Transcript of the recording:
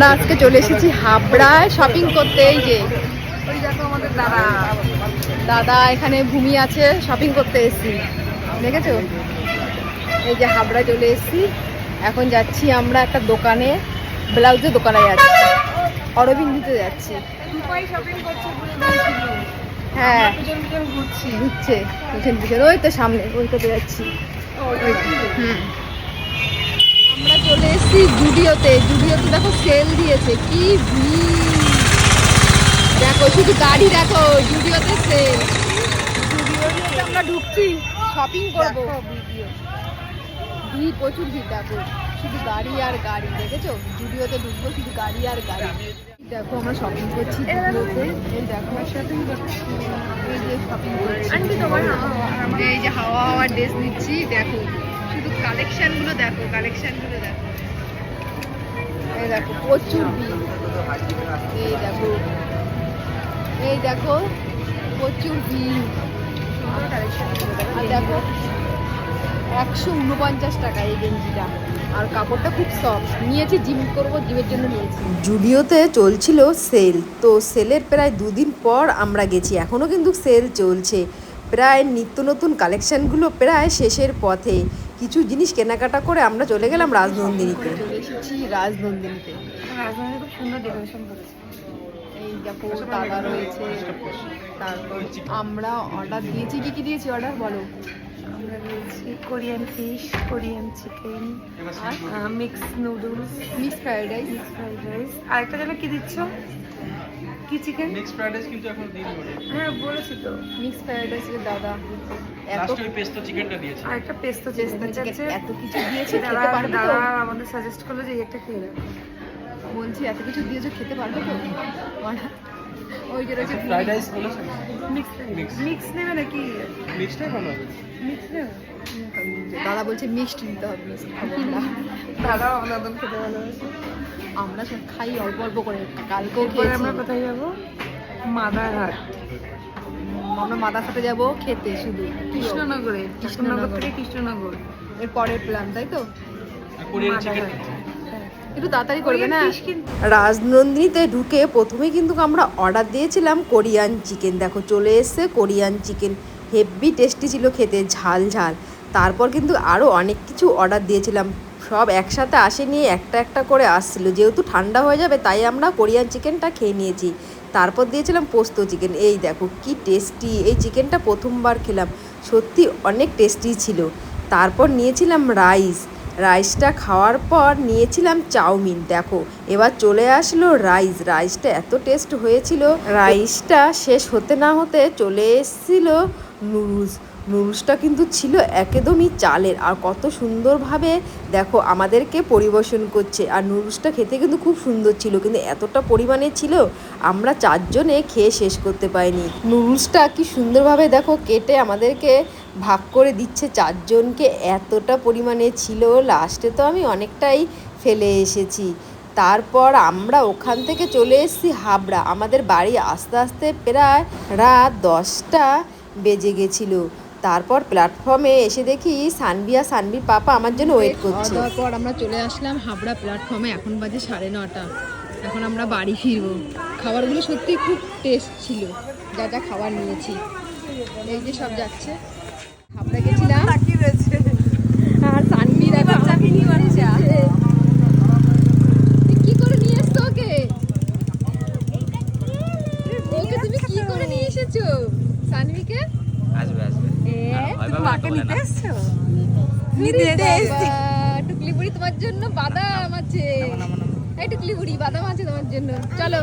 আমরা আজকে চলে এসেছি হাবড়ায় শপিং করতে। এই যে ওই দেখো আমাদের দাদা এখানে ভূমি আছে, শপিং করতে এসেছি, দেখেছো? এই যে হাবড়া চলে এসেছি, এখন যাচ্ছি আমরা একটা দোকানে, ব্লাউজের দোকানে যাচ্ছি, অরবিন্দিতে যাচ্ছি। হ্যাঁ ঘুরছে পিছন ওই তো সামনে ওইটাতে যাচ্ছি। আমরা চলে এসেছি জুডিওতে। দেখো সেল দিয়েছে, কি ভিড় দেখো, শুধু গাড়ি দেখো, জুডিওতে সেল। জুডিওতে আমরা ঢুকছি, শপিং করবো, ভিড় প্রচুর ভিড় দেখো, শুধু গাড়ি আর গাড়ি, দেখেছো? জুডিওতে ঢুকবো, শুধু গাড়ি আর গাড়ি। দেখো আমরা শপিং করছি জুডিওতে, এই দেখো শপিং করছি, এই যে শপিং করছি, এই যে হাওয়া ড্রেস নিচ্ছি, দেখো শুধু কালেকশন গুলো দেখো, এই দেখো প্রচুর ভিড়, এই দেখো প্রচুর ভিড়। আর দেখো 149 টাকা এই গেঞ্জিটা, আর কাপড়টা খুব সফট। নিয়েছি জিম করবো, জিমের জন্য নিয়েছি। জুডিওতে চলছিল সেল, তো সেলের প্রায় 2 দিন পর আমরা গেছি, এখনও কিন্তু সেল চলছে। প্রায় নিত্য নতুন কালেকশানগুলো প্রায় শেষের পথে। কিছু জিনিস কেনাকাটা করে আমরা চলে গেলাম রাজনন্দিনীতে। চলে এসেছি রাজনন্দিনীতে। রাজধানীতে খুব সুন্দর ডেকোরেশন করেছে। এই দেখো দাদা রয়েছে, তারপর আমরা অর্ডার দিয়েছি। কি দিয়েছি অর্ডার বলো? আমরা দিয়েছি Korean fish, Korean chicken, mix noodles, mix fried rice, আরেকটা যেন কি দিচ্ছ? কি চিকেন? মিক্স ফ্রাইড রাইস কিন্তু এখন দিন বলে। হ্যাঁ বলেছি তো, মিক্স ফ্রাইড রাইসের দাদা এত লাস্টে ওই পেস্তো চিকেনটা দিয়েছে। আরেকটা পেস্তো চিকেন আছে। এত কিছু দিয়েছে, খেতে দাদা পারবে তো? দাদা আমাদের সাজেস্ট করলো যে একটা খেয়ে নেবে। বলছি এত কিছু দিয়েছো, খেতে পারবে তো? ওই যে রয়েছে ফ্রাইড রাইস বলেছে, মিক্স নেবে নাকি? মিক্সটাই ভালো হবে। মিক্স নেবে? দাদা বলছে মিক্সড নিতে হবে, মিক্সড খাবো না। দাদাও আমাদের খেতে ভালোবাসে। আমরা সব খাই অল্প অল্প করে, কালকেও এরপরে খেয়েছি। আমরা কোথায় যাবো? মাদারহাট, আমরা মাদারহাটে যাবো খেতে, শুধু কৃষ্ণনগরে, কৃষ্ণনগর থেকে কৃষ্ণনগর এর পরের প্ল্যান, তাই তো? আর কোরিয়ান চিকেন একটু তাড়াতাড়ি করবে না? রাজনন্দিনীতে ঢুকে প্রথমেই কিন্তু আমরা অর্ডার দিয়েছিলাম কোরিয়ান চিকেন। দেখো চলে এসছে কোরিয়ান চিকেন, হেভি টেস্টি ছিল খেতে, ঝাল ঝাল। তারপর কিন্তু আরও অনেক কিছু অর্ডার দিয়েছিলাম, সব একসাথে আসেনি, একটা একটা করে আসছিল। যেহেতু ঠান্ডা হয়ে যাবে তাই আমরা কোরিয়ান চিকেনটা খেয়ে নিয়েছি। তারপর দিয়েছিলাম পোস্ত চিকেন, এই দেখো কি টেস্টি, এই চিকেনটা প্রথমবার খেলাম, সত্যি অনেক টেস্টি ছিল। তারপর নিয়েছিলাম রাইসটা খাওয়ার পর নিয়েছিলাম চাউমিন। দেখো এবার চলে আসলো রাইসটা এত টেস্ট হয়েছিল। রাইসটা শেষ হতে না হতে চলে এসেছিল নুডলসটা কিন্তু ছিল একদমই চালের, আর কত সুন্দরভাবে দেখো আমাদেরকে পরিবেশন করছে। আর নুডলসটা খেতে কিন্তু খুব সুন্দর ছিল, কিন্তু এতটা পরিমাণে ছিল আমরা 4 জনে খেয়ে শেষ করতে পারিনি। নুডলসটা কি সুন্দরভাবে দেখো কেটে আমাদেরকে ভাগ করে দিচ্ছে 4 জনকে, এতটা পরিমাণে ছিল। লাস্টে তো আমি অনেকটাই ফেলে এসেছি। তারপর আমরা ওখান থেকে চলে এসেছি হাবড়া। আমাদের বাড়ি আস্তে আস্তে প্রায় রাত 10টা বেজে গেছিলো। তারপর প্ল্যাটফর্মে এসে দেখি সানভির পাপা আমার জন্য ওয়েট করছে। তারপর আমরা চলে আসলাম হাবড়া প্ল্যাটফর্মে, এখন বাজে 9:30। এখন আমরা বাড়ি ফিরবো। খাবারগুলো সত্যি খুব টেস্ট ছিল, যা খাবার নিয়েছি। এই যে সব যাচ্ছে, হাবড়া গেছিলাম, আর সানভি দেখো কি করে নিয়ে এসছো ওকে তুমি কি করে নিয়ে এসেছো সানভিকে? আসবে টুকলি বুড়ি তোমার জন্য বাদাম আছে, এই টুকলি বুড়ি বাদাম আছে তোমার জন্য, চলো।